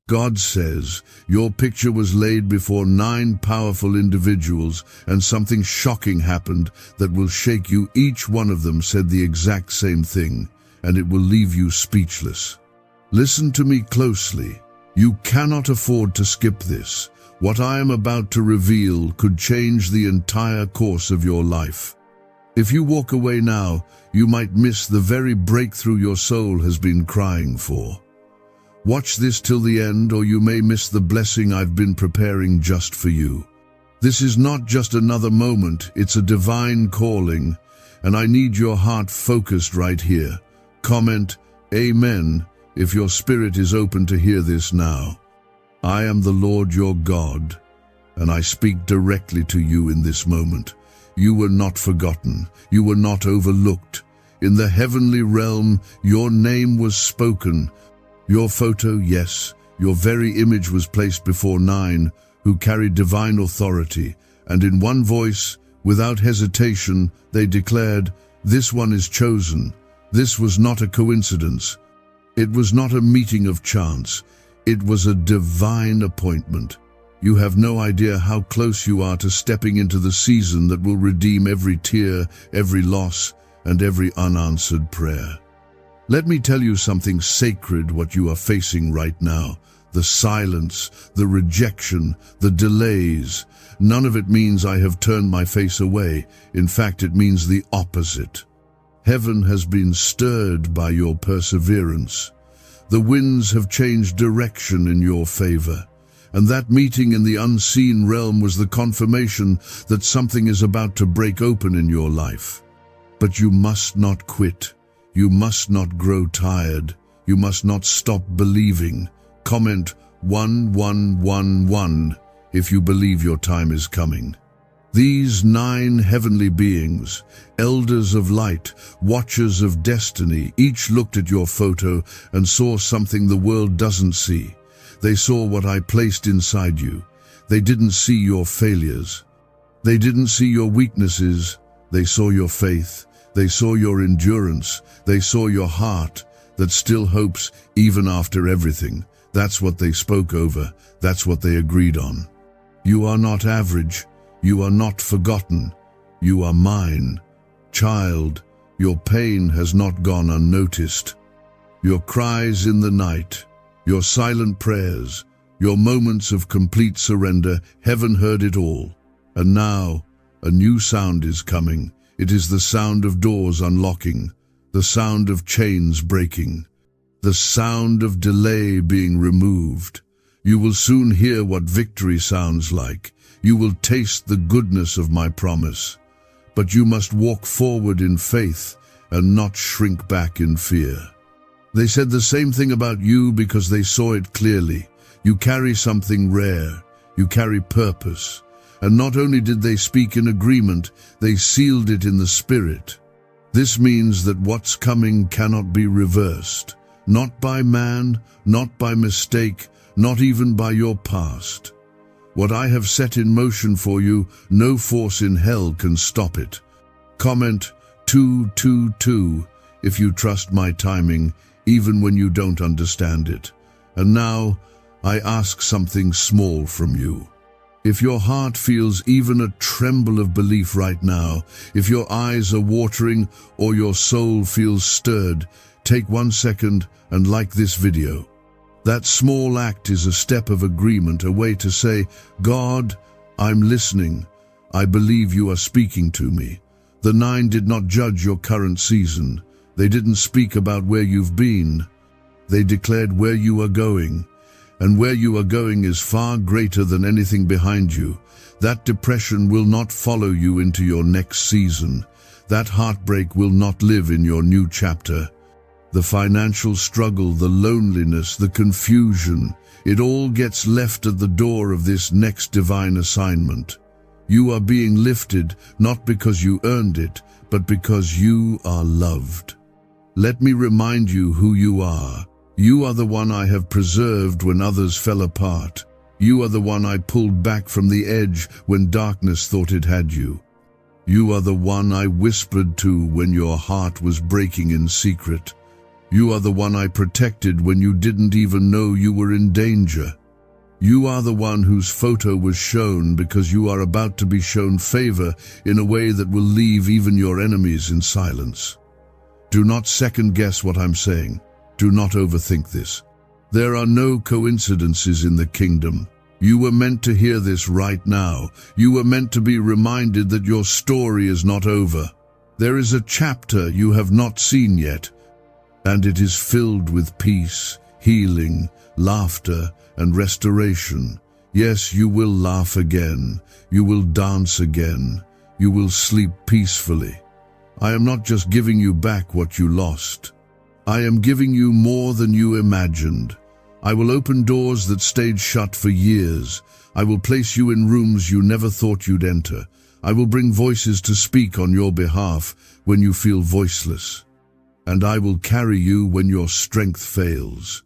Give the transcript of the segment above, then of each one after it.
God says, your picture was laid before 9 powerful individuals, and something shocking happened that will shake you. Each one of them said the exact same thing, and it will leave you speechless. Listen to me closely. You cannot afford to skip this. What I am about to reveal could change the entire course of your life. If you walk away now, you might miss the very breakthrough your soul has been crying for. Watch this till the end, or you may miss the blessing I've been preparing just for you. This is not just another moment, it's a divine calling, and I need your heart focused right here. Comment, Amen, if your spirit is open to hear this now. I am the Lord your God, and I speak directly to you in this moment. You were not forgotten. You were not overlooked. In the heavenly realm, your name was spoken. Your photo, yes, your very image was placed before 9 who carried divine authority, and in one voice, without hesitation, they declared, "This one is chosen." This was not a coincidence. It was not a meeting of chance. It was a divine appointment. You have no idea how close you are to stepping into the season that will redeem every tear, every loss, and every unanswered prayer. Let me tell you something sacred what you are facing right now. The silence, the rejection, the delays. None of it means I have turned my face away. In fact, it means the opposite. Heaven has been stirred by your perseverance. The winds have changed direction in your favor. And that meeting in the unseen realm was the confirmation that something is about to break open in your life. But you must not quit. You must not grow tired. You must not stop believing. Comment 1111 if you believe your time is coming. These 9 heavenly beings, elders of light, watchers of destiny, each looked at your photo and saw something the world doesn't see. They saw what I placed inside you. They didn't see your failures. They didn't see your weaknesses. They saw your faith. They saw your endurance. They saw your heart that still hopes even after everything. That's what they spoke over. That's what they agreed on. You are not average. You are not forgotten. You are mine. Child, your pain has not gone unnoticed. Your cries in the night, your silent prayers, your moments of complete surrender, heaven heard it all. And now, a new sound is coming. It is the sound of doors unlocking, the sound of chains breaking, the sound of delay being removed. You will soon hear what victory sounds like. You will taste the goodness of my promise. But you must walk forward in faith and not shrink back in fear. They said the same thing about you because they saw it clearly. You carry something rare. You carry purpose. And not only did they speak in agreement, they sealed it in the spirit. This means that what's coming cannot be reversed. Not by man, not by mistake, not even by your past. What I have set in motion for you, no force in hell can stop it. Comment 222 if you trust my timing, even when you don't understand it. And now, I ask something small from you. If your heart feels even a tremble of belief right now, if your eyes are watering or your soul feels stirred, take 1 second and like this video. That small act is a step of agreement, a way to say, God, I'm listening. I believe you are speaking to me. The 9 did not judge your current season. They didn't speak about where you've been. They declared where you are going. And where you are going is far greater than anything behind you. That depression will not follow you into your next season. That heartbreak will not live in your new chapter. The financial struggle, the loneliness, the confusion, it all gets left at the door of this next divine assignment. You are being lifted, not because you earned it, but because you are loved. Let me remind you who you are. You are the one I have preserved when others fell apart. You are the one I pulled back from the edge when darkness thought it had you. You are the one I whispered to when your heart was breaking in secret. You are the one I protected when you didn't even know you were in danger. You are the one whose photo was shown because you are about to be shown favor in a way that will leave even your enemies in silence. Do not second-guess what I'm saying. Do not overthink this. There are no coincidences in the kingdom. You were meant to hear this right now. You were meant to be reminded that your story is not over. There is a chapter you have not seen yet, and it is filled with peace, healing, laughter, and restoration. Yes, you will laugh again. You will dance again. You will sleep peacefully. I am not just giving you back what you lost. I am giving you more than you imagined. I will open doors that stayed shut for years. I will place you in rooms you never thought you'd enter. I will bring voices to speak on your behalf when you feel voiceless. And I will carry you when your strength fails.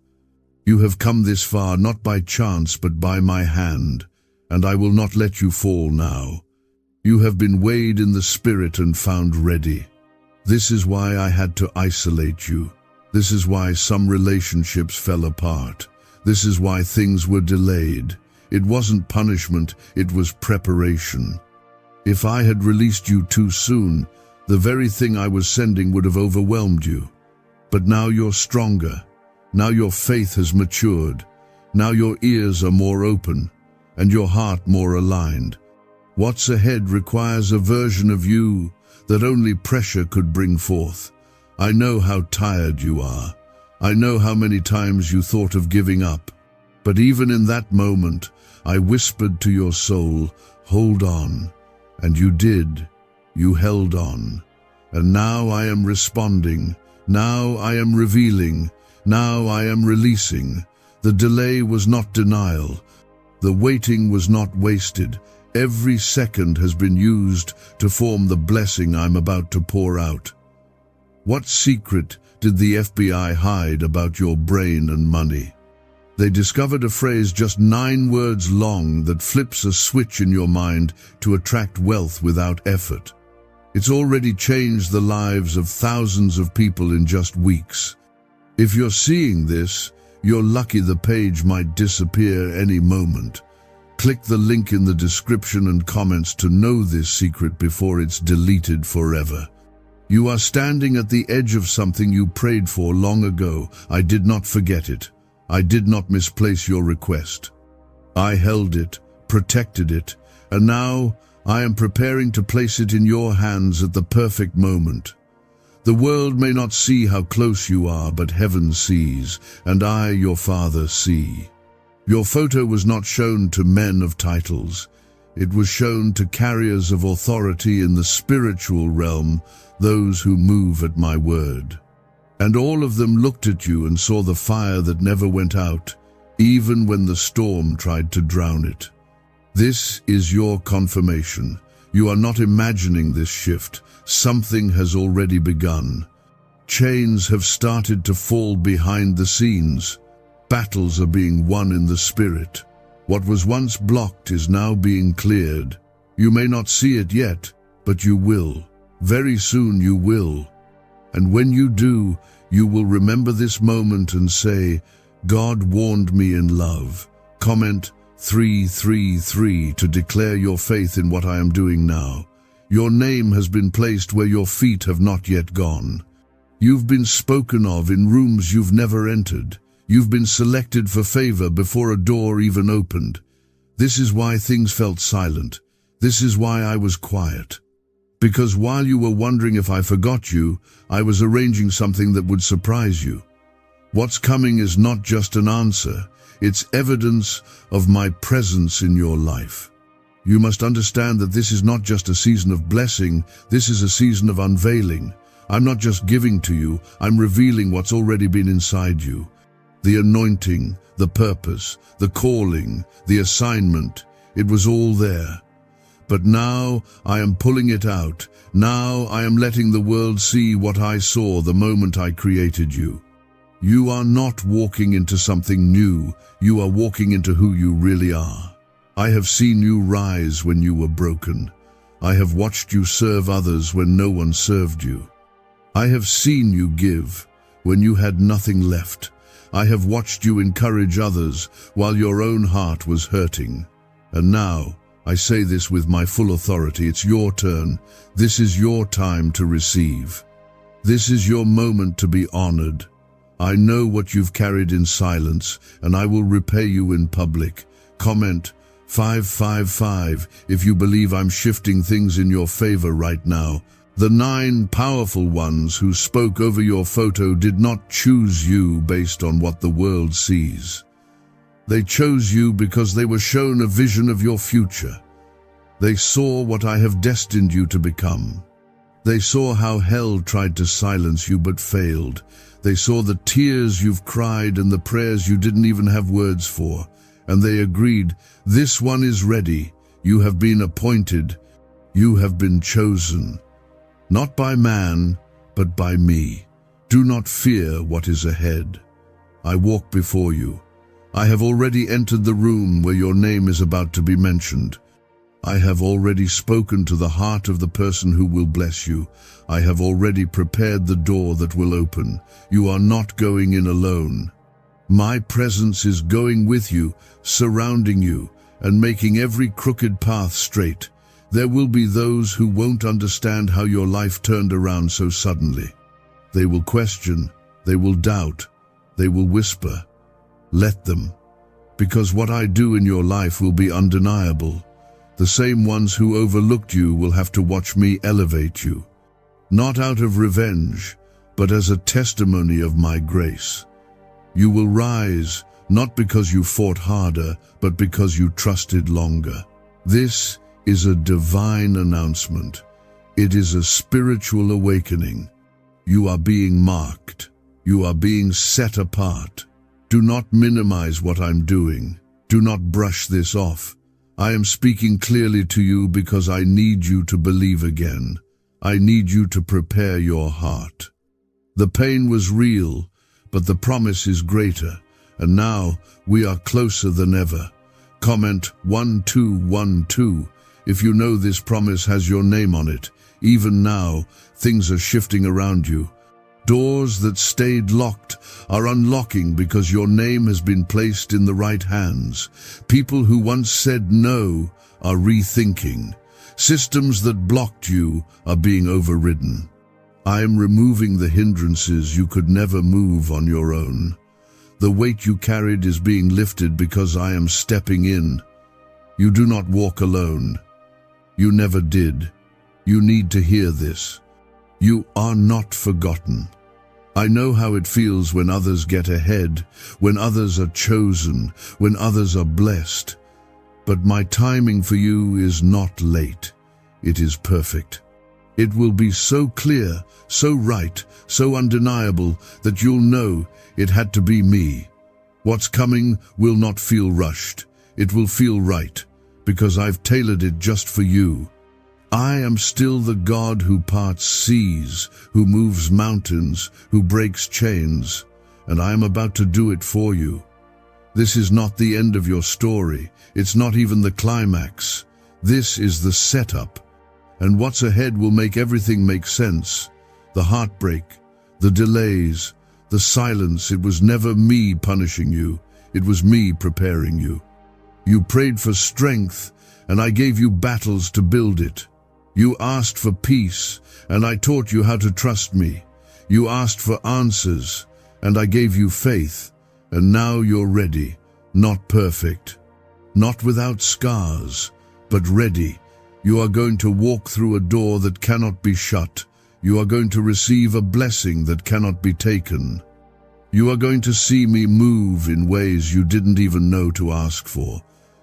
You have come this far not by chance but by my hand, and I will not let you fall now. You have been weighed in the spirit and found ready. This is why I had to isolate you. This is why some relationships fell apart. This is why things were delayed. It wasn't punishment, it was preparation. If I had released you too soon, the very thing I was sending would have overwhelmed you. But now you're stronger. Now your faith has matured. Now your ears are more open, and your heart more aligned. What's ahead requires a version of you that only pressure could bring forth. I know how tired you are. I know how many times you thought of giving up. But even in that moment, I whispered to your soul, hold on. And you did. You held on. And now I am responding. Now I am revealing. Now I am releasing. The delay was not denial. The waiting was not wasted. Every second has been used to form the blessing I'm about to pour out. What secret did the FBI hide about your brain and money? They discovered a phrase just 9 words long that flips a switch in your mind to attract wealth without effort. It's already changed the lives of thousands of people in just weeks. If you're seeing this, you're lucky. The page might disappear any moment. Click the link in the description and comments to know this secret before it's deleted forever. You are standing at the edge of something you prayed for long ago. I did not forget it. I did not misplace your request. I held it, protected it, and now I am preparing to place it in your hands at the perfect moment. The world may not see how close you are, but heaven sees, and I, your Father, see. Your photo was not shown to men of titles. It was shown to carriers of authority in the spiritual realm, those who move at my word. And all of them looked at you and saw the fire that never went out, even when the storm tried to drown it. This is your confirmation. You are not imagining this shift. Something has already begun. Chains have started to fall behind the scenes. Battles are being won in the spirit. What was once blocked is now being cleared. You may not see it yet, but you will. Very soon you will. And when you do, you will remember this moment and say, God warned me in love. Comment 333 to declare your faith in what I am doing now. Your name has been placed where your feet have not yet gone. You've been spoken of in rooms you've never entered. You've been selected for favor before a door even opened. This is why things felt silent. This is why I was quiet. Because while you were wondering if I forgot you, I was arranging something that would surprise you. What's coming is not just an answer. It's evidence of my presence in your life. You must understand that this is not just a season of blessing, this is a season of unveiling. I'm not just giving to you, I'm revealing what's already been inside you. The anointing, the purpose, the calling, the assignment, it was all there. But now I am pulling it out. Now I am letting the world see what I saw the moment I created you. You are not walking into something new, you are walking into who you really are. I have seen you rise when you were broken. I have watched you serve others when no one served you. I have seen you give when you had nothing left. I have watched you encourage others while your own heart was hurting. And now, I say this with my full authority, it's your turn. This is your time to receive. This is your moment to be honored. I know what you've carried in silence, and I will repay you in public. Comment 555 if you believe I'm shifting things in your favor right now. The 9 powerful ones who spoke over your photo did not choose you based on what the world sees. They chose you because they were shown a vision of your future. They saw what I have destined you to become. They saw how hell tried to silence you but failed. They saw the tears you've cried and the prayers you didn't even have words for. And they agreed, this one is ready. You have been appointed. You have been chosen. Not by man, but by me. Do not fear what is ahead. I walk before you. I have already entered the room where your name is about to be mentioned. I have already spoken to the heart of the person who will bless you. I have already prepared the door that will open. You are not going in alone. My presence is going with you, surrounding you, and making every crooked path straight. There will be those who won't understand how your life turned around so suddenly. They will question, they will doubt, they will whisper. Let them, because what I do in your life will be undeniable. The same ones who overlooked you will have to watch me elevate you. Not out of revenge, but as a testimony of my grace. You will rise, not because you fought harder, but because you trusted longer. This is a divine announcement. It is a spiritual awakening. You are being marked. You are being set apart. Do not minimize what I'm doing. Do not brush this off. I am speaking clearly to you because I need you to believe again. I need you to prepare your heart. The pain was real, but the promise is greater, and now we are closer than ever. Comment 1212 if you know this promise has your name on it. Even now, things are shifting around you. Doors that stayed locked are unlocking because your name has been placed in the right hands. People who once said no are rethinking. Systems that blocked you are being overridden. I am removing the hindrances you could never move on your own. The weight you carried is being lifted because I am stepping in. You do not walk alone. You never did. You need to hear this. You are not forgotten. I know how it feels when others get ahead, when others are chosen, when others are blessed. But my timing for you is not late. It is perfect. It will be so clear, so right, so undeniable that you'll know it had to be me. What's coming will not feel rushed. It will feel right, because I've tailored it just for you. I am still the God who parts seas, who moves mountains, who breaks chains, and I am about to do it for you. This is not the end of your story. It's not even the climax. This is the setup. And what's ahead will make everything make sense. The heartbreak, the delays, the silence. It was never me punishing you. It was me preparing you. You prayed for strength, and I gave you battles to build it. You asked for peace, and I taught you how to trust me. You asked for answers, and I gave you faith. And now you're ready, not perfect, not without scars, but ready. You are going to walk through a door that cannot be shut. You are going to receive a blessing that cannot be taken. You are going to see me move in ways you didn't even know to ask for.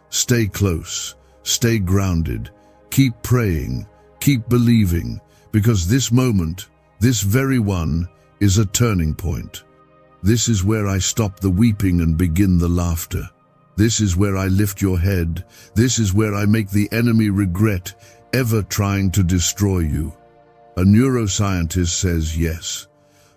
Stay close, stay grounded, keep praying, keep believing, because this moment, this very one, is a turning point. This is where I stop the weeping and begin the laughter. This is where I lift your head. This is where I make the enemy regret ever trying to destroy you. A neuroscientist says yes.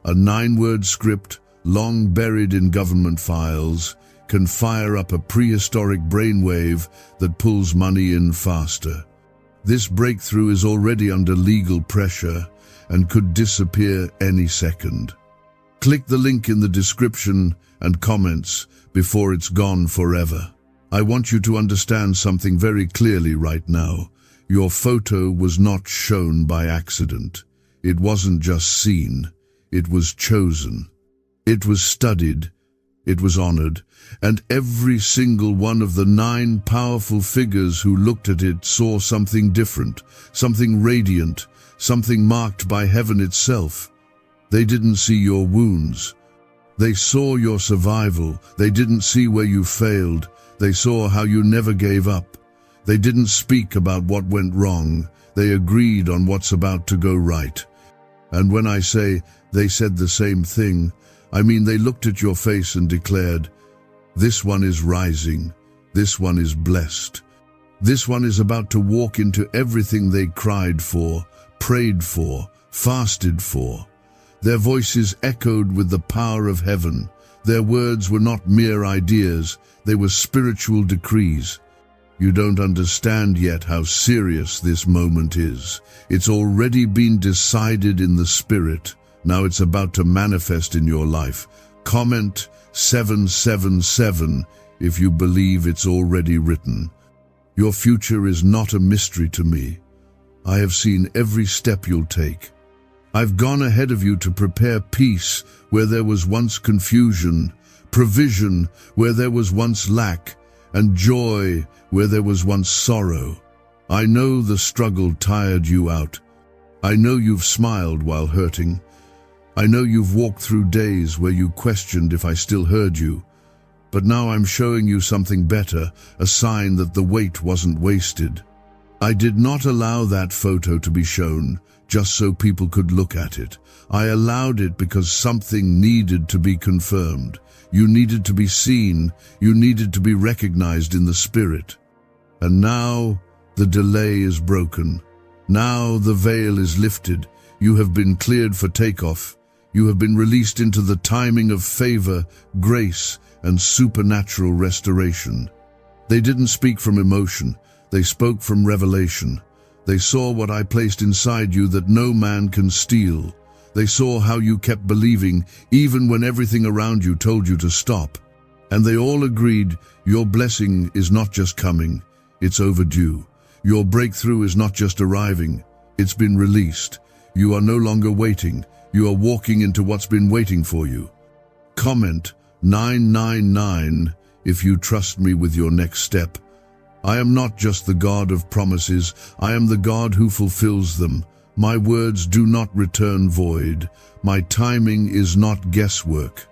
A 9-word script, long buried in government files, can fire up a prehistoric brainwave that pulls money in faster. This breakthrough is already under legal pressure and could disappear any second. Click the link in the description and comments before it's gone forever. I want you to understand something very clearly right now. Your photo was not shown by accident. It wasn't just seen. It was chosen. It was studied. It was honored. And every single one of the 9 powerful figures who looked at it saw something different, something radiant, something marked by heaven itself. They didn't see your wounds. They saw your survival. They didn't see where you failed. They saw how you never gave up. They didn't speak about what went wrong. They agreed on what's about to go right. And when I say they said the same thing, I mean they looked at your face and declared, "This one is rising. This one is blessed. This one is about to walk into everything they cried for, prayed for, fasted for." Their voices echoed with the power of heaven. Their words were not mere ideas, they were spiritual decrees. You don't understand yet how serious this moment is. It's already been decided in the spirit. Now it's about to manifest in your life. Comment 777 if you believe it's already written. Your future is not a mystery to me. I have seen every step you'll take. I've gone ahead of you to prepare peace where there was once confusion, provision where there was once lack, and joy where there was once sorrow. I know the struggle tired you out. I know you've smiled while hurting. I know you've walked through days where you questioned if I still heard you. But now I'm showing you something better, a sign that the wait wasn't wasted. I did not allow that photo to be shown just so people could look at it. I allowed it because something needed to be confirmed. You needed to be seen. You needed to be recognized in the spirit. And now the delay is broken. Now the veil is lifted. You have been cleared for takeoff. You have been released into the timing of favor, grace, and supernatural restoration. They didn't speak from emotion. They spoke from revelation. They saw what I placed inside you that no man can steal. They saw how you kept believing even when everything around you told you to stop. And they all agreed your blessing is not just coming, it's overdue. Your breakthrough is not just arriving, it's been released. You are no longer waiting, you are walking into what's been waiting for you. Comment 999 if you trust me with your next step. I am not just the God of promises, I am the God who fulfills them. My words do not return void. My timing is not guesswork.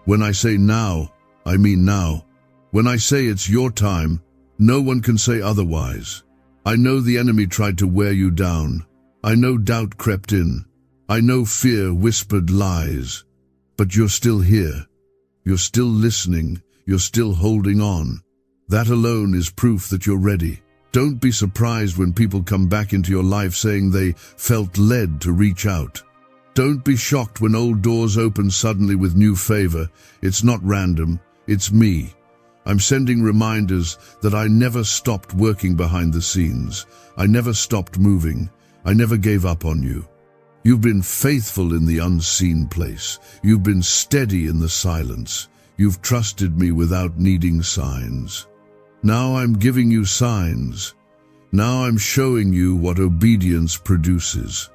When I say now, I mean now. When I say it's your time, no one can say otherwise. I know the enemy tried to wear you down. I know doubt crept in. I know fear whispered lies. But you're still here. You're still listening. You're still holding on. That alone is proof that you're ready. Don't be surprised when people come back into your life saying they felt led to reach out. Don't be shocked when old doors open suddenly with new favor. It's not random, it's me. I'm sending reminders that I never stopped working behind the scenes. I never stopped moving. I never gave up on you. You've been faithful in the unseen place. You've been steady in the silence. You've trusted me without needing signs. Now I'm giving you signs. Now I'm showing you what obedience produces.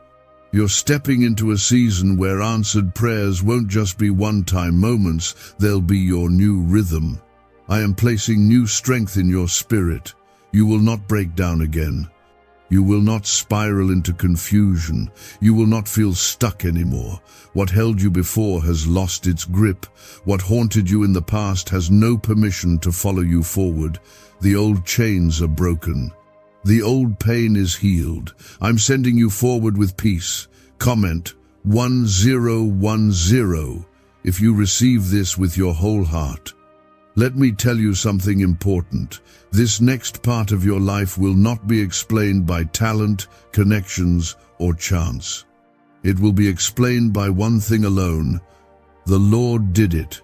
You're stepping into a season where answered prayers won't just be one-time moments, they'll be your new rhythm. I am placing new strength in your spirit. You will not break down again. You will not spiral into confusion. You will not feel stuck anymore. What held you before has lost its grip. What haunted you in the past has no permission to follow you forward. The old chains are broken. The old pain is healed. I'm sending you forward with peace. Comment 1010 if you receive this with your whole heart. Let me tell you something important. This next part of your life will not be explained by talent, connections, or chance. It will be explained by one thing alone. The Lord did it.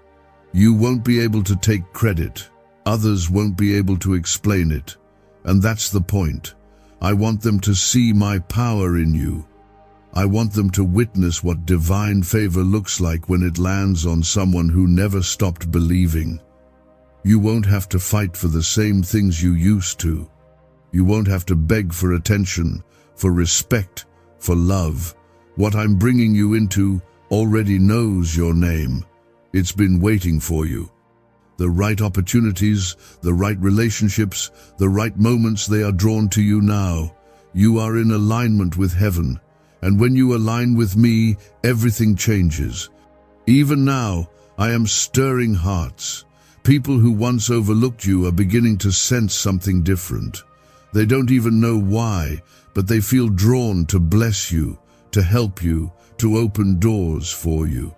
You won't be able to take credit. Others won't be able to explain it. And that's the point. I want them to see my power in you. I want them to witness what divine favor looks like when it lands on someone who never stopped believing. You won't have to fight for the same things you used to. You won't have to beg for attention, for respect, for love. What I'm bringing you into already knows your name. It's been waiting for you. The right opportunities, the right relationships, the right moments, they are drawn to you now. You are in alignment with heaven. And when you align with me, everything changes. Even now, I am stirring hearts. People who once overlooked you are beginning to sense something different. They don't even know why, but they feel drawn to bless you, to help you, to open doors for you.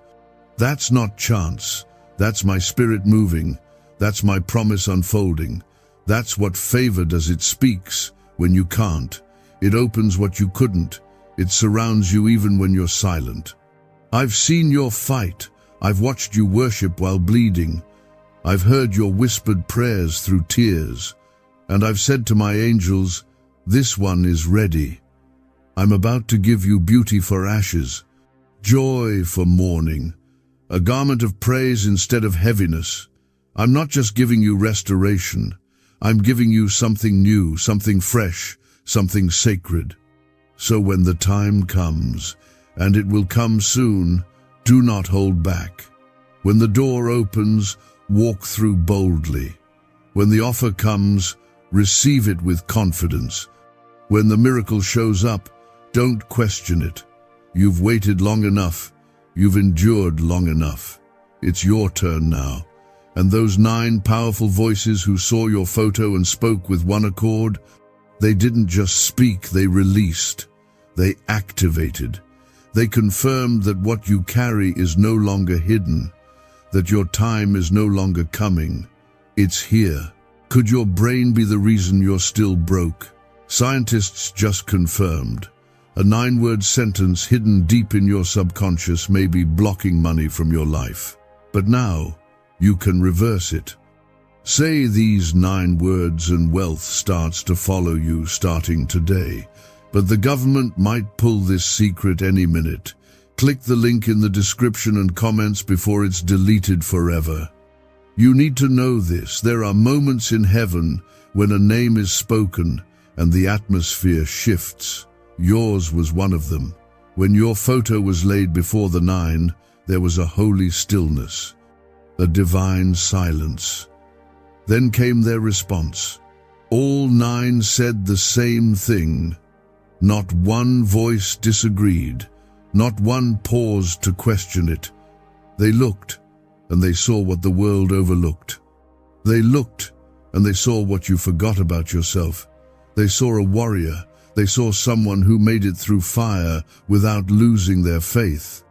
That's not chance. That's my spirit moving. That's my promise unfolding. That's what favor does. It speaks when you can't. It opens what you couldn't. It surrounds you even when you're silent. I've seen your fight. I've watched you worship while bleeding. I've heard your whispered prayers through tears. And I've said to my angels, this one is ready. I'm about to give you beauty for ashes, joy for mourning, a garment of praise instead of heaviness. I'm not just giving you restoration. I'm giving you something new, something fresh, something sacred. So when the time comes, and it will come soon, do not hold back. When the door opens, walk through boldly. When the offer comes, receive it with confidence. When the miracle shows up, don't question it. You've waited long enough. You've endured long enough. It's your turn now. And those 9 powerful voices who saw your photo and spoke with one accord, they didn't just speak, they released. They activated. They confirmed that what you carry is no longer hidden, that your time is no longer coming. It's here. Could your brain be the reason you're still broke? Scientists just confirmed. A 9-word sentence hidden deep in your subconscious may be blocking money from your life. But now, you can reverse it. Say these 9 words and wealth starts to follow you starting today. But the government might pull this secret any minute. Click the link in the description and comments before it's deleted forever. You need to know this. There are moments in heaven when a name is spoken and the atmosphere shifts. Yours was one of them. When your photo was laid before the 9, there was a holy stillness, a divine silence. Then came their response. All 9 said the same thing. Not one voice disagreed. Not one paused to question it. They looked, and they saw what the world overlooked. They looked, and they saw what you forgot about yourself. They saw a warrior. They saw someone who made it through fire without losing their faith.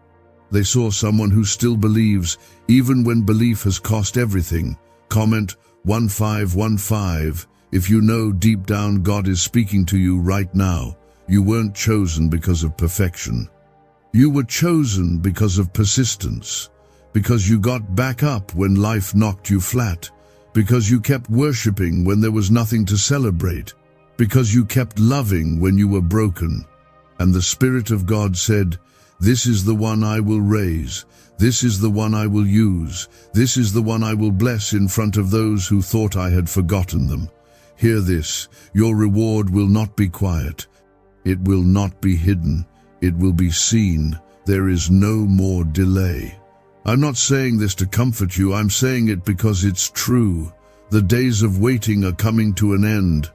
They saw someone who still believes, even when belief has cost everything. Comment 1515 if you know deep down God is speaking to you right now. You weren't chosen because of perfection. You were chosen because of persistence, because you got back up when life knocked you flat, because you kept worshiping when there was nothing to celebrate, because you kept loving when you were broken. And the Spirit of God said, this is the one I will raise. This is the one I will use. This is the one I will bless in front of those who thought I had forgotten them. Hear this, your reward will not be quiet. It will not be hidden. It will be seen. There is no more delay. I'm not saying this to comfort you. I'm saying it because it's true. The days of waiting are coming to an end.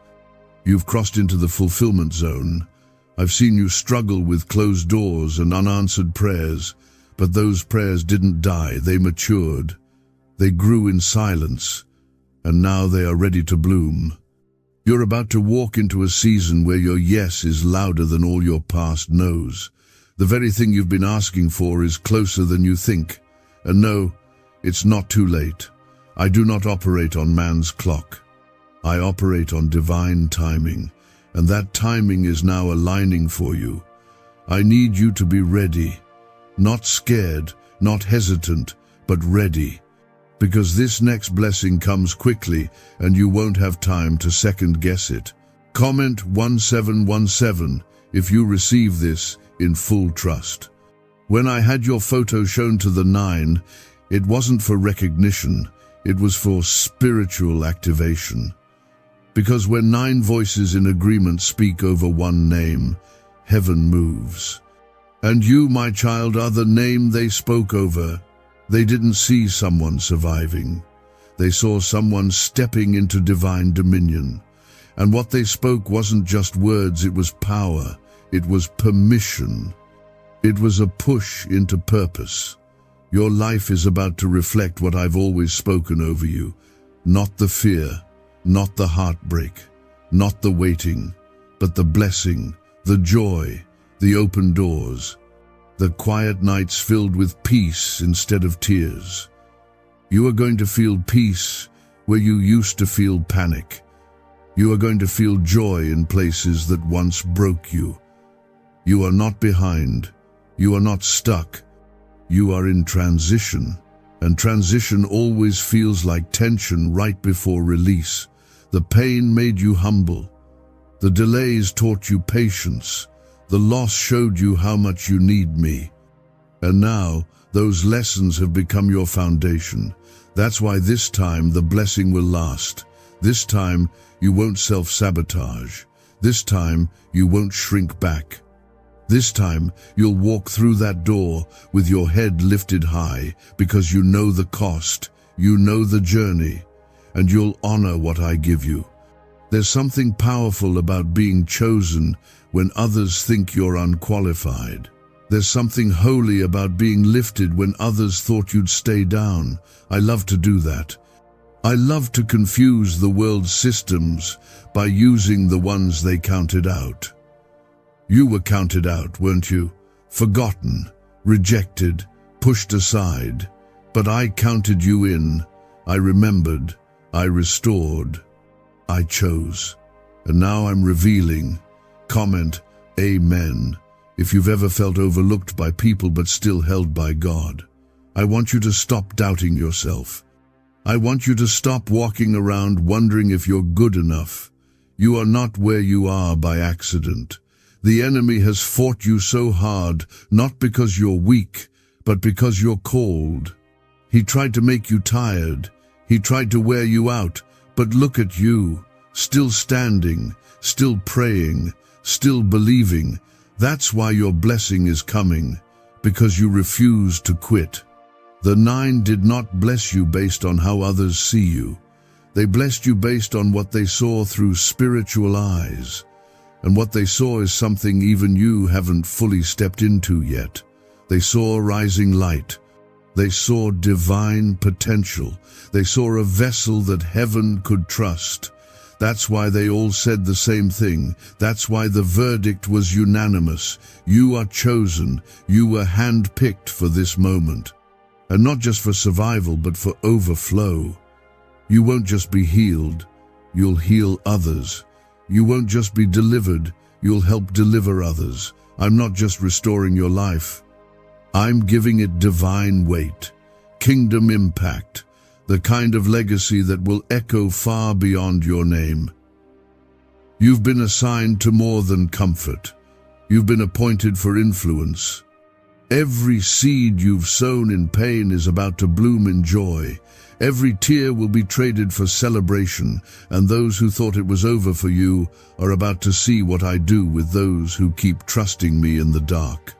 You've crossed into the fulfillment zone. I've seen you struggle with closed doors and unanswered prayers, but those prayers didn't die. They matured. They grew in silence, and now they are ready to bloom. You're about to walk into a season where your yes is louder than all your past no's. The very thing you've been asking for is closer than you think. And no, it's not too late. I do not operate on man's clock. I operate on divine timing, and that timing is now aligning for you. I need you to be ready, not scared, not hesitant, but ready. Because this next blessing comes quickly and you won't have time to second guess it. Comment 1717 if you receive this. in full trust. When I had your photo shown to the 9, it wasn't for recognition, it was for spiritual activation. Because when 9 voices in agreement speak over one name, heaven moves. And you, my child, are the name they spoke over. They didn't see someone surviving. They saw someone stepping into divine dominion. And what they spoke wasn't just words, it was power. It was permission. It was a push into purpose. Your life is about to reflect what I've always spoken over you. Not the fear, not the heartbreak, not the waiting, but the blessing, the joy, the open doors, the quiet nights filled with peace instead of tears. You are going to feel peace where you used to feel panic. You are going to feel joy in places that once broke you. You are not behind. You are not stuck. You are in transition. And transition always feels like tension right before release. The pain made you humble. The delays taught you patience. The loss showed you how much you need me. And now, those lessons have become your foundation. That's why this time the blessing will last. This time, you won't self-sabotage. This time, you won't shrink back. This time, you'll walk through that door with your head lifted high because you know the cost, you know the journey, and you'll honor what I give you. There's something powerful about being chosen when others think you're unqualified. There's something holy about being lifted when others thought you'd stay down. I love to do that. I love to confuse the world's systems by using the ones they counted out. You were counted out, weren't you? Forgotten, rejected, pushed aside. But I counted you in. I remembered. I restored. I chose. And now I'm revealing. Comment, Amen, if you've ever felt overlooked by people but still held by God. I want you to stop doubting yourself. I want you to stop walking around wondering if you're good enough. You are not where you are by accident. The enemy has fought you so hard, not because you're weak, but because you're called. He tried to make you tired. He tried to wear you out. But look at you, still standing, still praying, still believing. That's why your blessing is coming, because you refuse to quit. The 9 did not bless you based on how others see you. They blessed you based on what they saw through spiritual eyes. And what they saw is something even you haven't fully stepped into yet. They saw rising light. They saw divine potential. They saw a vessel that heaven could trust. That's why they all said the same thing. That's why the verdict was unanimous. You are chosen. You were handpicked for this moment. And not just for survival, but for overflow. You won't just be healed. You'll heal others. You won't just be delivered. You'll help deliver others. I'm not just restoring your life. I'm giving it divine weight, kingdom impact, the kind of legacy that will echo far beyond your name. You've been assigned to more than comfort. You've been appointed for influence. Every seed you've sown in pain is about to bloom in joy. Every tear will be traded for celebration, and those who thought it was over for you are about to see what I do with those who keep trusting me in the dark.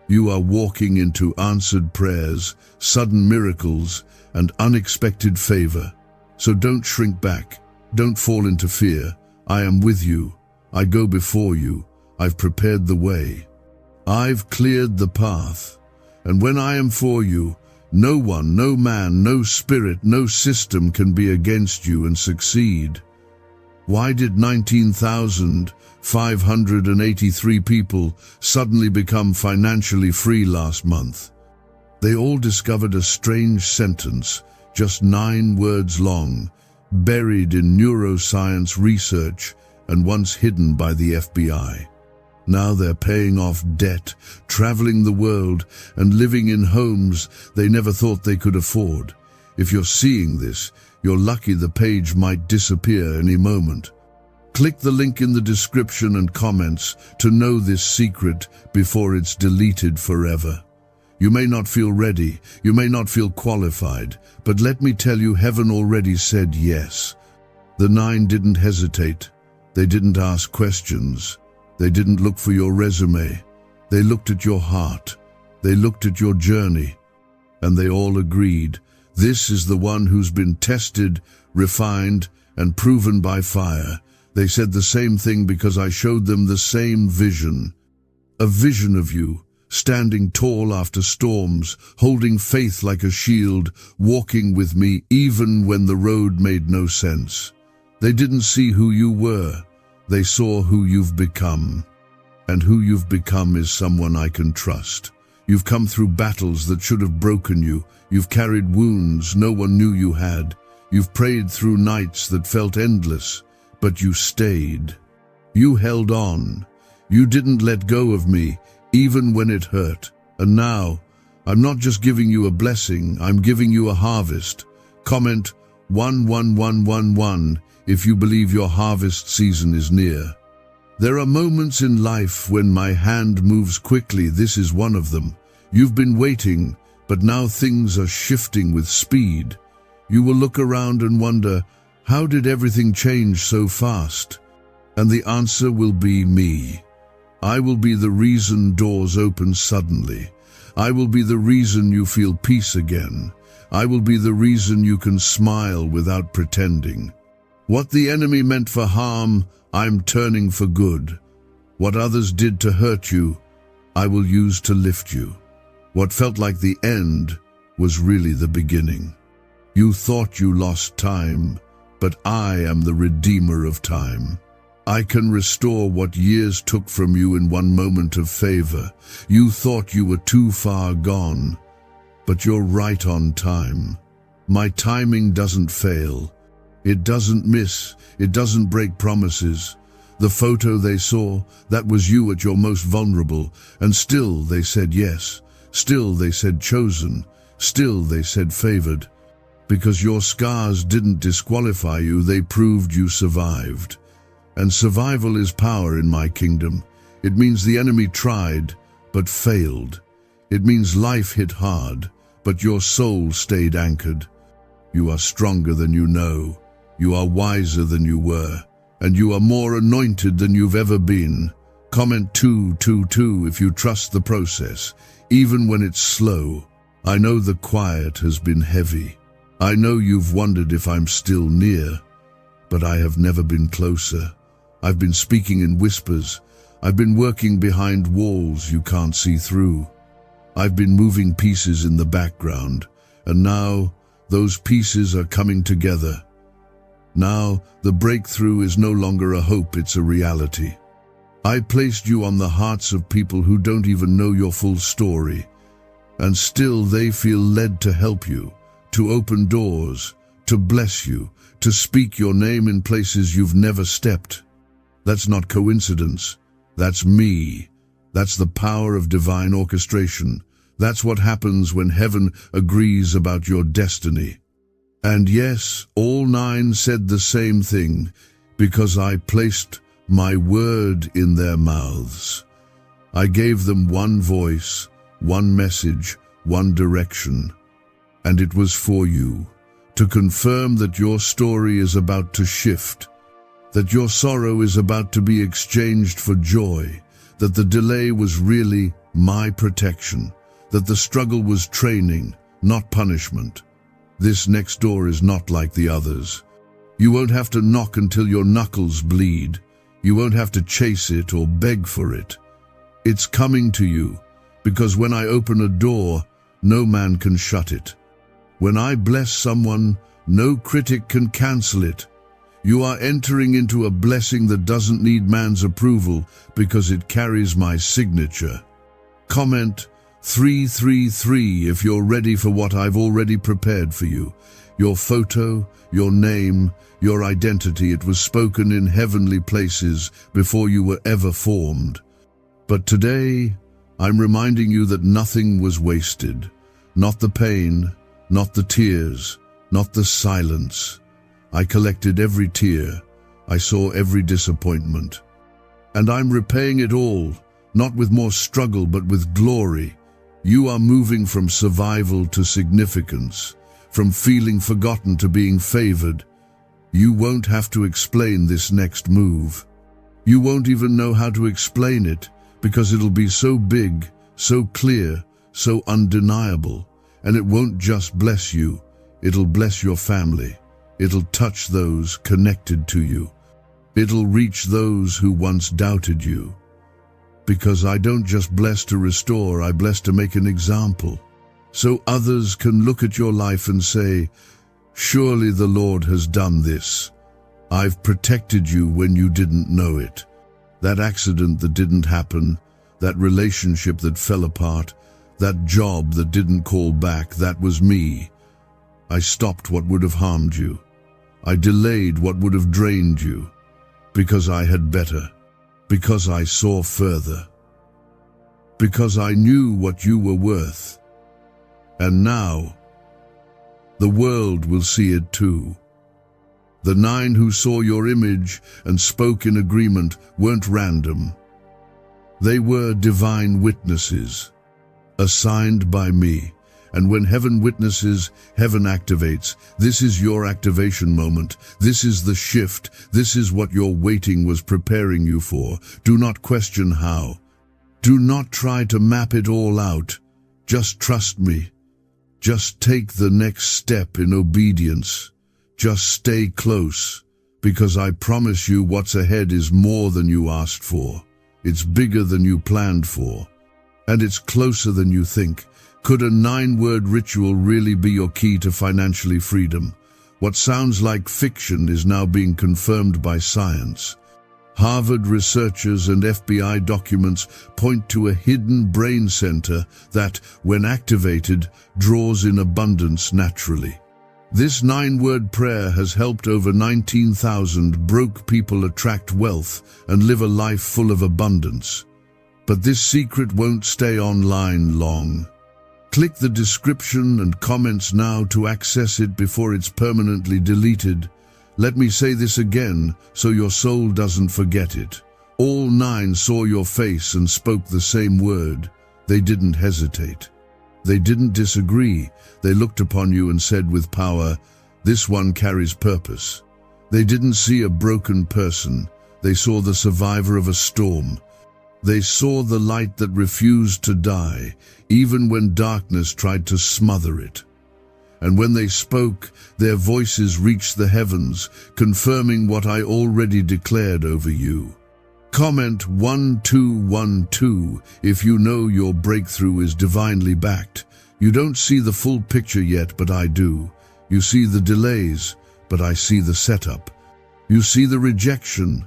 You are walking into answered prayers, sudden miracles, and unexpected favor. So don't shrink back. Don't fall into fear. I am with you. I go before you. I've prepared the way. I've cleared the path. And when I am for you, no one, no man, no spirit, no system can be against you and succeed. Why did 19,583 people suddenly become financially free last month? They all discovered a strange sentence, just 9 words long, buried in neuroscience research and once hidden by the FBI. Now they're paying off debt, traveling the world, and living in homes they never thought they could afford. If you're seeing this, you're lucky the page might disappear any moment. Click the link in the description and comments to know this secret before it's deleted forever. You may not feel ready, you may not feel qualified, but let me tell you, heaven already said yes. The 9 didn't hesitate. They didn't ask questions. They didn't look for your resume. They looked at your heart. They looked at your journey. And they all agreed, this is the one who's been tested, refined, and proven by fire. They said the same thing because I showed them the same vision. A vision of you, standing tall after storms, holding faith like a shield, walking with me even when the road made no sense. They didn't see who you were. They saw who you've become. And who you've become is someone I can trust. You've come through battles that should have broken you. You've carried wounds no one knew you had. You've prayed through nights that felt endless, but you stayed. You held on. You didn't let go of me, even when it hurt. And now, I'm not just giving you a blessing, I'm giving you a harvest. Comment 11111 if you believe your harvest season is near. There are moments in life when my hand moves quickly. This is one of them. You've been waiting, but now things are shifting with speed. You will look around and wonder, how did everything change so fast? And the answer will be me. I will be the reason doors open suddenly. I will be the reason you feel peace again. I will be the reason you can smile without pretending. What the enemy meant for harm, I'm turning for good. What others did to hurt you, I will use to lift you. What felt like the end was really the beginning. You thought you lost time, but I am the redeemer of time. I can restore what years took from you in one moment of favor. You thought you were too far gone, but you're right on time. My timing doesn't fail. It doesn't miss. It doesn't break promises. The photo they saw, that was you at your most vulnerable, and still they said yes. Still they said chosen. Still they said favored. Because your scars didn't disqualify you, they proved you survived. And survival is power in my kingdom. It means the enemy tried, but failed. It means life hit hard, but your soul stayed anchored. You are stronger than you know. You are wiser than you were. And you are more anointed than you've ever been. Comment 222 if you trust the process, even when it's slow. I know the quiet has been heavy. I know you've wondered if I'm still near, but I have never been closer. I've been speaking in whispers. I've been working behind walls you can't see through. I've been moving pieces in the background, and now those pieces are coming together. Now the breakthrough is no longer a hope, it's a reality. I placed you on the hearts of people who don't even know your full story, and still they feel led to help you, to open doors, to bless you, to speak your name in places you've never stepped. That's not coincidence. That's me. That's the power of divine orchestration. That's what happens when heaven agrees about your destiny. And yes, all 9 said the same thing, because I placed my word in their mouths. I gave them one voice, one message, one direction. And it was for you, to confirm that your story is about to shift, that your sorrow is about to be exchanged for joy, that the delay was really my protection, that the struggle was training, not punishment. This next door is not like the others. You won't have to knock until your knuckles bleed. You won't have to chase it or beg for it. It's coming to you, because when I open a door, no man can shut it. When I bless someone, no critic can cancel it. You are entering into a blessing that doesn't need man's approval because it carries my signature. Comment 333 if you're ready for what I've already prepared for you. Your photo, your name, your identity, it was spoken in heavenly places before you were ever formed. But today, I'm reminding you that nothing was wasted. Not the pain, not the tears, not the silence. I collected every tear. I saw every disappointment. And I'm repaying it all, not with more struggle but with glory. You are moving from survival to significance, from feeling forgotten to being favored. You won't have to explain this next move. You won't even know how to explain it, because it'll be so big, so clear, so undeniable. And it won't just bless you, it'll bless your family. It'll touch those connected to you. It'll reach those who once doubted you. Because I don't just bless to restore, I bless to make an example. So others can look at your life and say, surely the Lord has done this. I've protected you when you didn't know it. That accident that didn't happen, that relationship that fell apart, that job that didn't call back, that was me. I stopped what would have harmed you. I delayed what would have drained you. Because I had better. Because I saw further. Because I knew what you were worth. And now, the world will see it too. The 9 who saw your image and spoke in agreement weren't random. They were divine witnesses, assigned by me. And when heaven witnesses, heaven activates. This is your activation moment. This is the shift. This is what your waiting was preparing you for. Do not question how. Do not try to map it all out. Just trust me. Just take the next step in obedience. Just stay close, because I promise you what's ahead is more than you asked for. It's bigger than you planned for. And it's closer than you think. Could a 9-word ritual really be your key to financially freedom? What sounds like fiction is now being confirmed by science. Harvard researchers and FBI documents point to a hidden brain center that, when activated, draws in abundance naturally. This 9-word prayer has helped over 19,000 broke people attract wealth and live a life full of abundance. But this secret won't stay online long. Click the description and comments now to access it before it's permanently deleted. Let me say this again, so your soul doesn't forget it. All 9 saw your face and spoke the same word. They didn't hesitate. They didn't disagree. They looked upon you and said with power, "This one carries purpose." They didn't see a broken person. They saw the survivor of a storm. They saw the light that refused to die, even when darkness tried to smother it. And when they spoke, their voices reached the heavens, confirming what I already declared over you. Comment 1212 if you know your breakthrough is divinely backed. You don't see the full picture yet, but I do. You see the delays, but I see the setup. You see the rejection,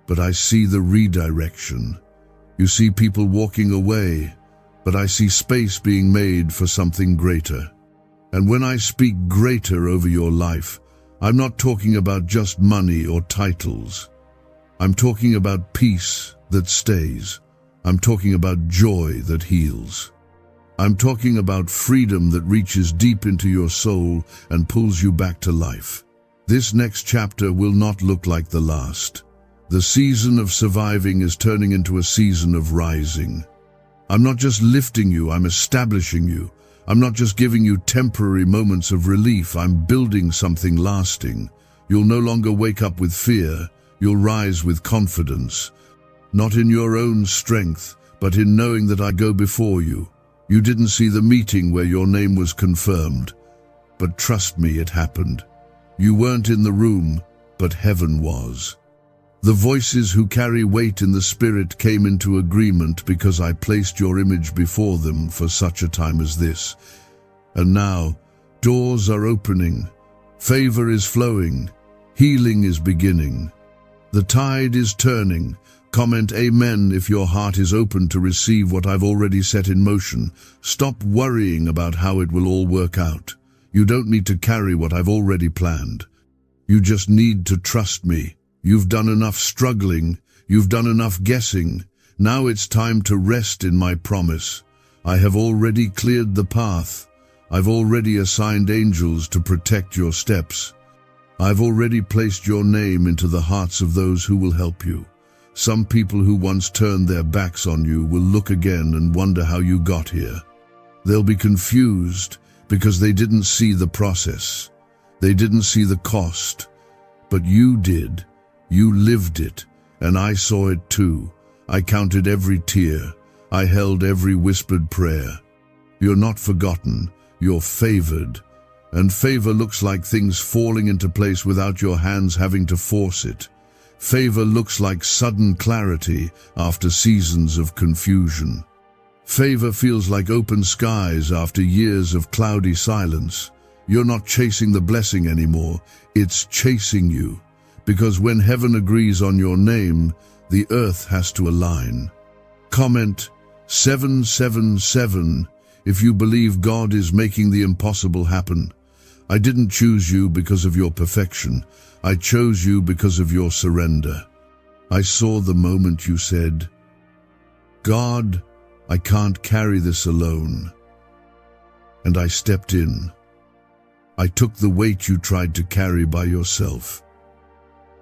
but I see the redirection. You see people walking away, but I see space being made for something greater. And when I speak greater over your life, I'm not talking about just money or titles. I'm talking about peace that stays. I'm talking about joy that heals. I'm talking about freedom that reaches deep into your soul and pulls you back to life. This next chapter will not look like the last. The season of surviving is turning into a season of rising. I'm not just lifting you, I'm establishing you. I'm not just giving you temporary moments of relief, I'm building something lasting. You'll no longer wake up with fear, you'll rise with confidence. Not in your own strength, but in knowing that I go before you. You didn't see the meeting where your name was confirmed, but trust me, it happened. You weren't in the room, but heaven was. The voices who carry weight in the spirit came into agreement because I placed your image before them for such a time as this. And now, doors are opening, favor is flowing, healing is beginning. The tide is turning. Comment amen if your heart is open to receive what I've already set in motion. Stop worrying about how it will all work out. You don't need to carry what I've already planned. You just need to trust me. You've done enough struggling, you've done enough guessing. Now it's time to rest in my promise. I have already cleared the path. I've already assigned angels to protect your steps. I've already placed your name into the hearts of those who will help you. Some people who once turned their backs on you will look again and wonder how you got here. They'll be confused because they didn't see the process. They didn't see the cost. But you did. You lived it, and I saw it too. I counted every tear. I held every whispered prayer. You're not forgotten. You're favored. And favor looks like things falling into place without your hands having to force it. Favor looks like sudden clarity after seasons of confusion. Favor feels like open skies after years of cloudy silence. You're not chasing the blessing anymore. It's chasing you. Because when heaven agrees on your name, the earth has to align. Comment 777 if you believe God is making the impossible happen. I didn't choose you because of your perfection. I chose you because of your surrender. I saw the moment you said, God, I can't carry this alone. And I stepped in. I took the weight you tried to carry by yourself.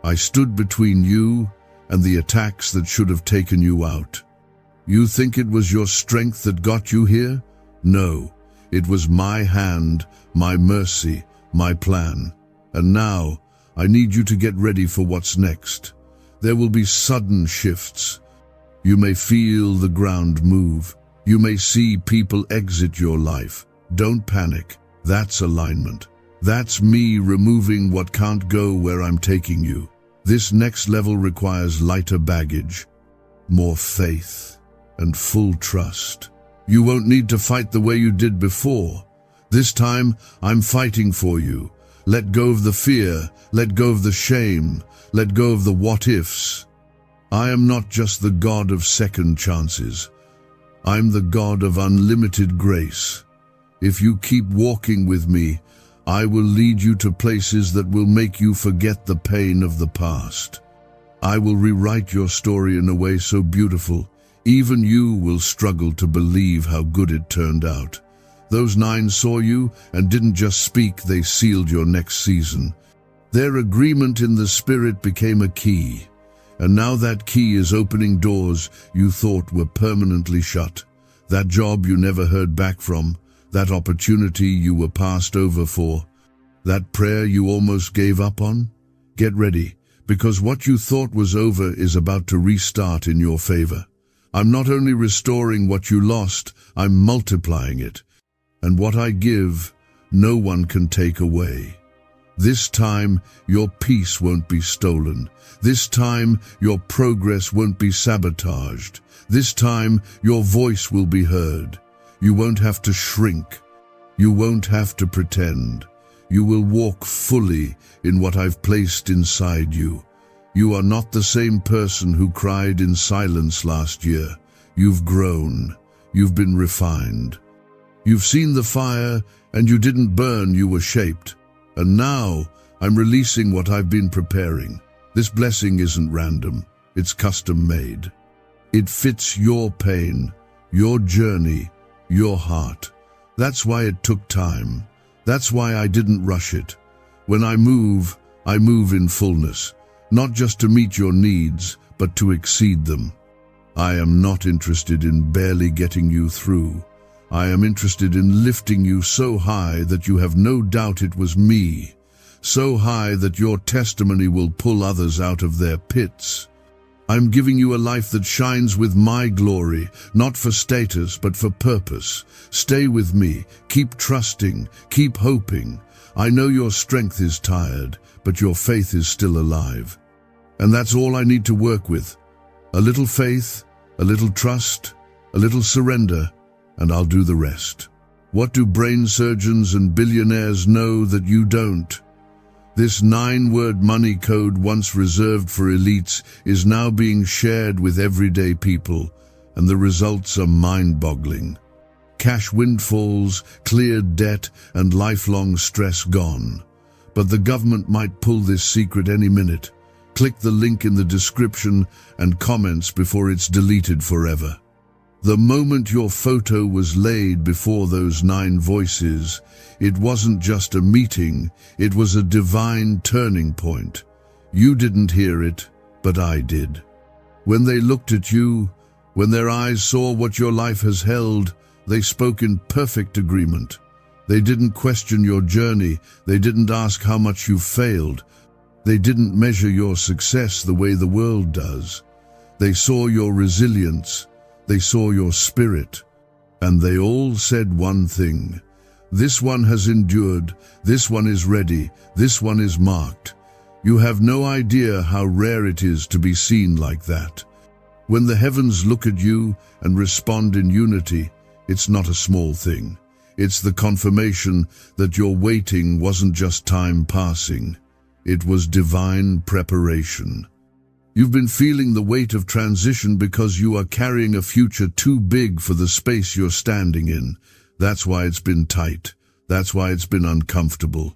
I stood between you and the attacks that should have taken you out. You think it was your strength that got you here? No, it was my hand, my mercy, my plan. And now, I need you to get ready for what's next. There will be sudden shifts. You may feel the ground move. You may see people exit your life. Don't panic. That's alignment. That's me removing what can't go where I'm taking you. This next level requires lighter baggage, more faith, and full trust. You won't need to fight the way you did before. This time, I'm fighting for you. Let go of the fear, let go of the shame, let go of the what-ifs. I am not just the God of second chances. I'm the God of unlimited grace. If you keep walking with me, I will lead you to places that will make you forget the pain of the past. I will rewrite your story in a way so beautiful, even you will struggle to believe how good it turned out. Those 9 saw you and didn't just speak, they sealed your next season. Their agreement in the spirit became a key, and now that key is opening doors you thought were permanently shut. That job you never heard back from, that opportunity you were passed over for, that prayer you almost gave up on? Get ready, because what you thought was over is about to restart in your favor. I'm not only restoring what you lost, I'm multiplying it. And what I give, no one can take away. This time, your peace won't be stolen. This time, your progress won't be sabotaged. This time, your voice will be heard. You won't have to shrink. You won't have to pretend. You will walk fully in what I've placed inside you. You are not the same person who cried in silence last year. You've grown. You've been refined. You've seen the fire, and you didn't burn, you were shaped. And now, I'm releasing what I've been preparing. This blessing isn't random. It's custom-made. It fits your pain, your journey, your heart. That's why it took time. That's why I didn't rush it. When I move in fullness, not just to meet your needs, but to exceed them. I am not interested in barely getting you through. I am interested in lifting you so high that you have no doubt it was me, so high that your testimony will pull others out of their pits. I'm giving you a life that shines with my glory, not for status, but for purpose. Stay with me, keep trusting, keep hoping. I know your strength is tired, but your faith is still alive. And that's all I need to work with. A little faith, a little trust, a little surrender, and I'll do the rest. What do brain surgeons and billionaires know that you don't? This 9-word money code once reserved for elites is now being shared with everyday people, and the results are mind-boggling. Cash windfalls, cleared debt, and lifelong stress gone. But the government might pull this secret any minute. Click the link in the description and comments before it's deleted forever. The moment your photo was laid before those 9 voices, it wasn't just a meeting, it was a divine turning point. You didn't hear it, but I did. When they looked at you, when their eyes saw what your life has held, they spoke in perfect agreement. They didn't question your journey, they didn't ask how much you failed, they didn't measure your success the way the world does. They saw your resilience, they saw your spirit, and they all said one thing: this one has endured, this one is ready, this one is marked. You have no idea how rare it is to be seen like that. When the heavens look at you and respond in unity, it's not a small thing. It's the confirmation that your waiting wasn't just time passing. It was divine preparation. You've been feeling the weight of transition because you are carrying a future too big for the space you're standing in. That's why it's been tight. That's why it's been uncomfortable.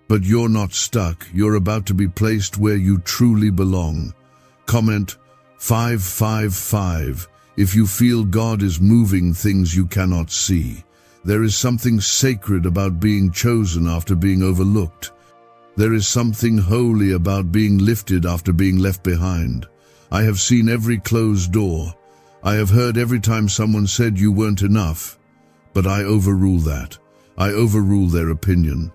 But you're not stuck. You're about to be placed where you truly belong. Comment 555 if you feel God is moving things you cannot see. There is something sacred about being chosen after being overlooked. There is something holy about being lifted after being left behind. I have seen every closed door. I have heard every time someone said you weren't enough. But I overrule that. I overrule their opinion.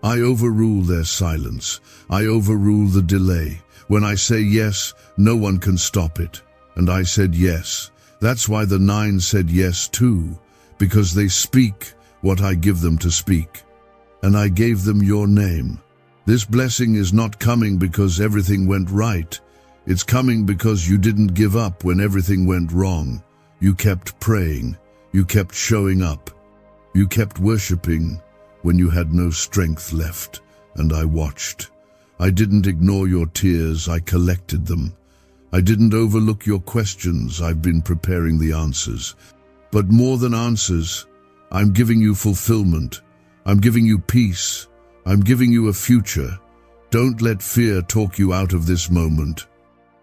I overrule their silence. I overrule the delay. When I say yes, no one can stop it. And I said yes. That's why the 9 said yes too, because they speak what I give them to speak. And I gave them your name. This blessing is not coming because everything went right. It's coming because you didn't give up when everything went wrong. You kept praying. You kept showing up. You kept worshiping when you had no strength left, and I watched. I didn't ignore your tears, I collected them. I didn't overlook your questions, I've been preparing the answers. But more than answers, I'm giving you fulfillment. I'm giving you peace. I'm giving you a future. Don't let fear talk you out of this moment.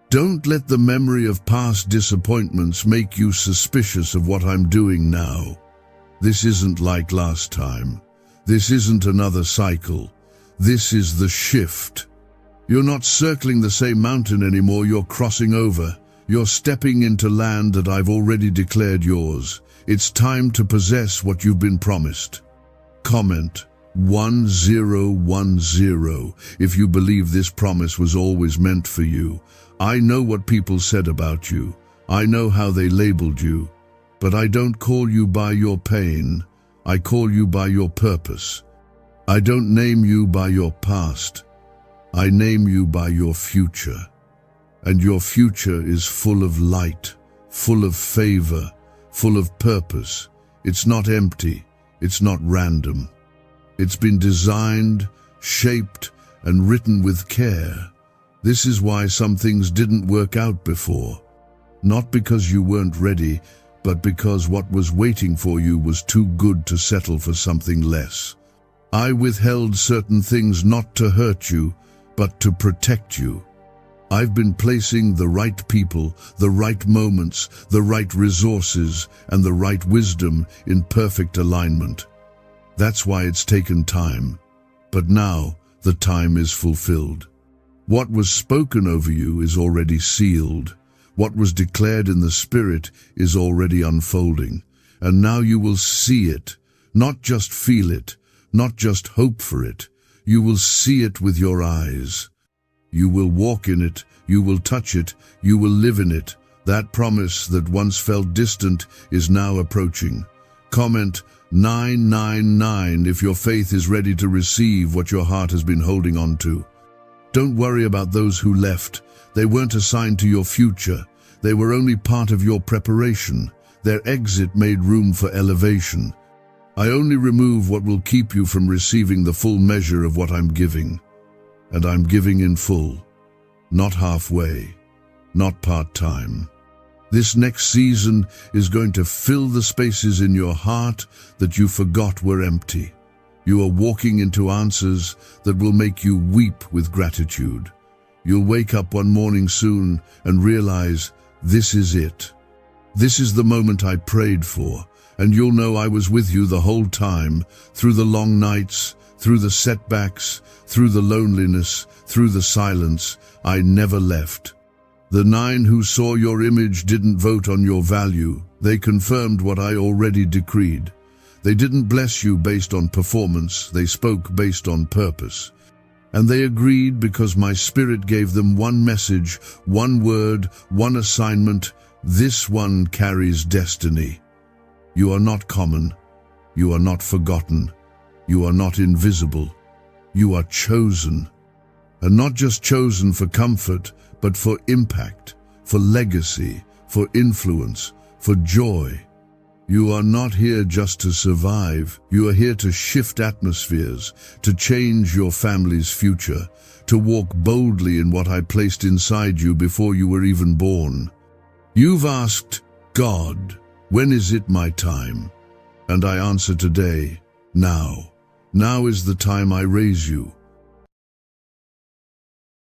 Don't let the memory of past disappointments make you suspicious of what I'm doing now. This isn't like last time. This isn't another cycle. This is the shift. You're not circling the same mountain anymore, you're crossing over. You're stepping into land that I've already declared yours. It's time to possess what you've been promised. Comment 1010 if you believe this promise was always meant for you. I know what people said about you. I know how they labeled you. But I don't call you by your pain. I call you by your purpose. I don't name you by your past. I name you by your future. And your future is full of light, full of favor, full of purpose. It's not empty. It's not random. It's been designed, shaped, and written with care. This is why some things didn't work out before. Not because you weren't ready, but because what was waiting for you was too good to settle for something less. I withheld certain things not to hurt you, but to protect you. I've been placing the right people, the right moments, the right resources, and the right wisdom in perfect alignment. That's why it's taken time. But now, the time is fulfilled. What was spoken over you is already sealed. What was declared in the Spirit is already unfolding. And now you will see it, not just feel it, not just hope for it. You will see it with your eyes. You will walk in it, you will touch it, you will live in it. That promise that once felt distant is now approaching. Comment 999 if your faith is ready to receive what your heart has been holding on to. Don't worry about those who left. They weren't assigned to your future. They were only part of your preparation. Their exit made room for elevation. I only remove what will keep you from receiving the full measure of what I'm giving. And I'm giving in full. Not halfway. Not part-time. This next season is going to fill the spaces in your heart that you forgot were empty. You are walking into answers that will make you weep with gratitude. You'll wake up one morning soon and realize this is it. This is the moment I prayed for, and you'll know I was with you the whole time, through the long nights, through the setbacks, through the loneliness, through the silence. I never left. The 9 who saw your image didn't vote on your value. They confirmed what I already decreed. They didn't bless you based on performance. They spoke based on purpose. And they agreed because my spirit gave them one message, one word, one assignment. This one carries destiny. You are not common. You are not forgotten. You are not invisible. You are chosen. And not just chosen for comfort, but for impact, for legacy, for influence, for joy. You are not here just to survive. You are here to shift atmospheres, to change your family's future, to walk boldly in what I placed inside you before you were even born. You've asked, God, when is it my time? And I answer today, now. Now is the time I raise you.